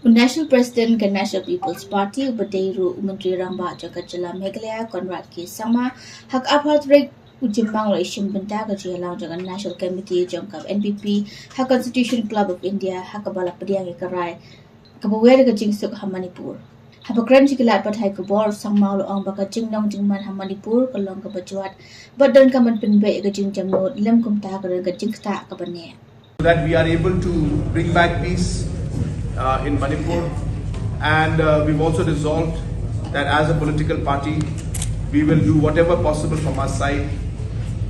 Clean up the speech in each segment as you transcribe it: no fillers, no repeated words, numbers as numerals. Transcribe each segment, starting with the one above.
National President के National People's Party Upadeiru Umantri Ramba Jakachala Meghalaya Conrad K. Sama Hak Apartheid Ujimpang Rishim Bentaga Jialang Jagan National Committee Jongkab NPP Hak Constitution Club of India Hakabala Pdiang Karai Kabawera Jingsuk Manipur Habakran Jikilat Patai Kubor Sangmau Ong Baka Jingnong Jingman Manipur Kalong Kabajuat Badan Kaman Pinbe Gajing Jamno Lem Kumta Gajingsta Kabane. So that we are able to bring back peace in Manipur, and we've also resolved that as a political party we will do whatever possible from our side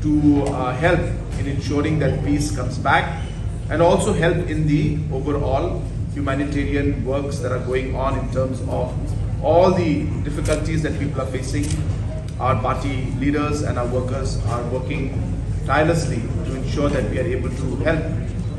to help in ensuring that peace comes back and also help in the overall humanitarian works that are going on in terms of all the difficulties that people are facing. Our party leaders and our workers are working tirelessly to ensure that we are able to help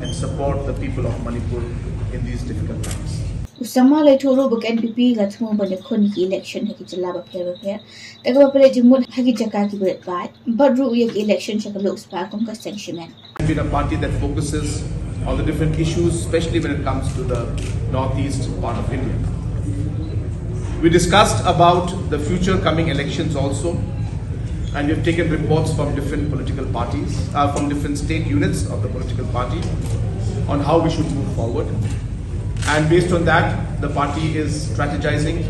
and support the people of Manipur in these difficult times. Usama Laitoro book NPP Latmo Banakoni election Hakichalaba Pair, Tagapale Jimut Hakijaka Great Bite, Badru Yak election Chakalo Spark on Sanctionment. We've been a party that focuses on the different issues, especially when it comes to the northeast part of India. We discussed about the future coming elections also, and we've taken reports from different political parties, from different state units of the political party on how we should move forward. And based on that, the party is strategizing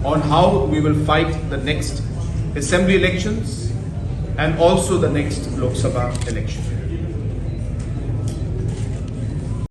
on how we will fight the next assembly elections and also the next Lok Sabha election.